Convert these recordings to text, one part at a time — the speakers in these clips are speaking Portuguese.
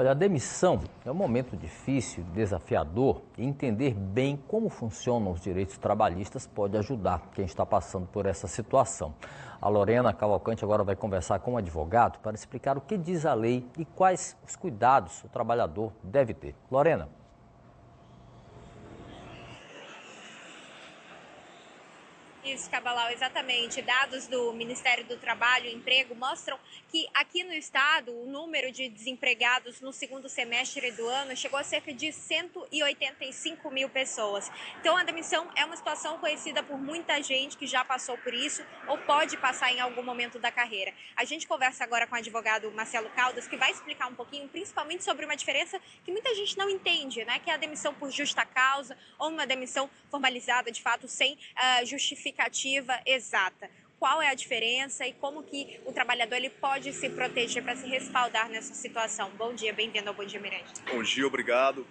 Olha, a demissão é um momento difícil, desafiador, e entender bem como funcionam os direitos trabalhistas pode ajudar quem está passando por essa situação. A Lorena Cavalcante agora vai conversar com um advogado para explicar o que diz a lei e quais os cuidados o trabalhador deve ter. Lorena. Isso, Cabalau, exatamente. Dados do Ministério do Trabalho e Emprego mostram que aqui no estado o número de desempregados no segundo semestre do ano chegou a cerca de 185 mil pessoas. Então a demissão é uma situação conhecida por muita gente que já passou por isso ou pode passar em algum momento da carreira. A gente conversa agora com o advogado Marcelo Caldas, que vai explicar um pouquinho, principalmente sobre uma diferença que muita gente não entende, né? Que é a demissão por justa causa ou uma demissão formalizada, de fato, sem justificativa exata. Qual é a diferença e como que o trabalhador ele pode se proteger para se respaldar nessa situação? Bom dia, bem-vindo ao Bom Dia Mirante. Bom dia, obrigado.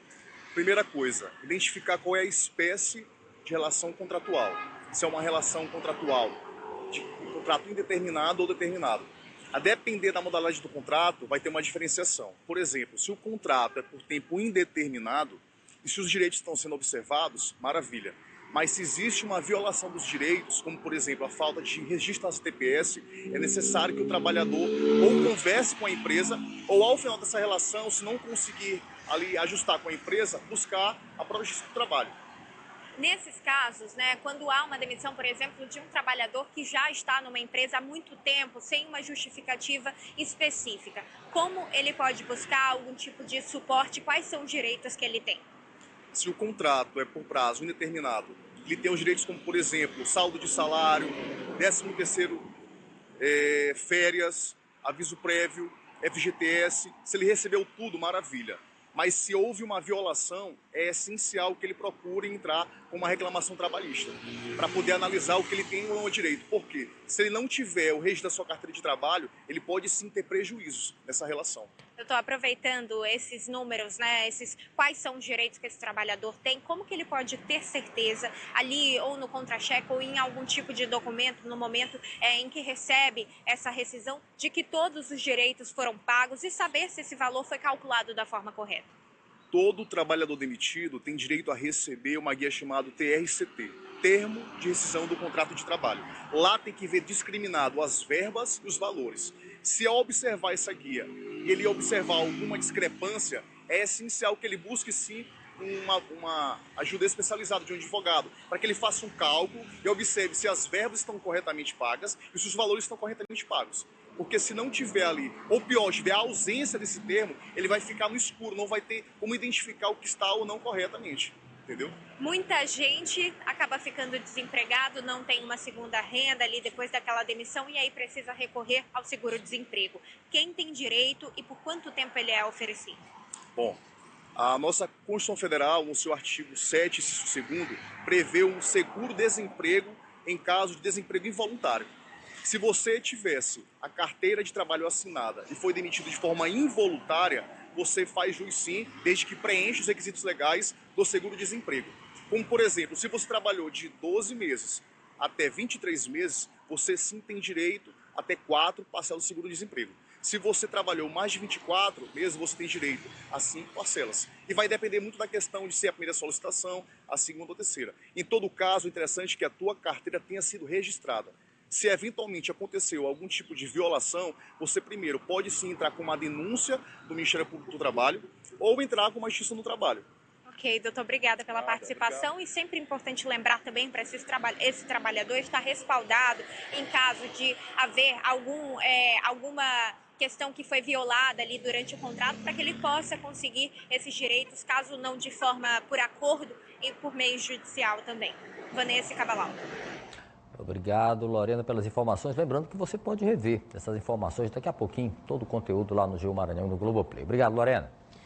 Primeira coisa, identificar qual é a espécie de relação contratual. Se é uma relação contratual de contrato indeterminado ou determinado. A depender da modalidade do contrato, vai ter uma diferenciação. Por exemplo, se o contrato é por tempo indeterminado e se os direitos estão sendo observados, maravilha. Mas se existe uma violação dos direitos, como por exemplo a falta de registro na CTPS, é necessário que o trabalhador ou converse com a empresa, ou ao final dessa relação, se não conseguir ali ajustar com a empresa, buscar a própria justiça do trabalho. Nesses casos, né, quando há uma demissão, por exemplo, de um trabalhador que já está numa empresa há muito tempo, sem uma justificativa específica, como ele pode buscar algum tipo de suporte? Quais são os direitos que ele tem? Se o contrato é por prazo indeterminado, ele tem os direitos como, por exemplo, saldo de salário, 13º, férias, aviso prévio, FGTS. Se ele recebeu tudo, maravilha. Mas se houve uma violação, é essencial que ele procure entrar com uma reclamação trabalhista, para poder analisar o que ele tem ou não direito. Por quê? Se ele não tiver o registro da sua carteira de trabalho, ele pode sim ter prejuízos nessa relação. Eu estou aproveitando esses números, né? Quais são os direitos que esse trabalhador tem, como que ele pode ter certeza ali ou no contra-cheque ou em algum tipo de documento no momento em que recebe essa rescisão de que todos os direitos foram pagos e saber se esse valor foi calculado da forma correta. Todo trabalhador demitido tem direito a receber uma guia chamada TRCT, Termo de Rescisão do Contrato de Trabalho. Lá tem que ver discriminado as verbas e os valores. Se ao observar essa guia e ele observar alguma discrepância, é essencial que ele busque sim uma ajuda especializada de um advogado, para que ele faça um cálculo e observe se as verbas estão corretamente pagas e se os valores estão corretamente pagos. Porque se não tiver ali, ou pior, tiver a ausência desse termo, ele vai ficar no escuro, não vai ter como identificar o que está ou não corretamente. Entendeu? Muita gente acaba ficando desempregado, não tem uma segunda renda ali depois daquela demissão e aí precisa recorrer ao seguro-desemprego. Quem tem direito e por quanto tempo ele é oferecido? Bom, a nossa Constituição Federal, no seu artigo 7, inciso 2º, prevê um seguro-desemprego em caso de desemprego involuntário. Se você tivesse a carteira de trabalho assinada e foi demitido de forma involuntária, você faz jus sim, desde que preencha os requisitos legais do seguro-desemprego. Como, por exemplo, se você trabalhou de 12 meses até 23 meses, você sim tem direito até 4 parcelas do seguro-desemprego. Se você trabalhou mais de 24 meses, você tem direito a 5 parcelas. E vai depender muito da questão de ser a primeira solicitação, a segunda ou terceira. Em todo caso, o interessante é que a tua carteira tenha sido registrada. Se eventualmente aconteceu algum tipo de violação, você primeiro pode sim entrar com uma denúncia do Ministério Público do Trabalho ou entrar com uma justiça no trabalho. Ok, doutor, obrigada pela participação. Obrigado. E sempre importante lembrar também para esse trabalhador estar respaldado em caso de haver alguma questão que foi violada ali durante o contrato, para que ele possa conseguir esses direitos, caso não de forma por acordo e por meio judicial também. Vanessa Cabalau. Obrigado, Lorena, pelas informações. Lembrando que você pode rever essas informações daqui a pouquinho, todo o conteúdo lá no Geo Maranhão e no Globoplay. Obrigado, Lorena.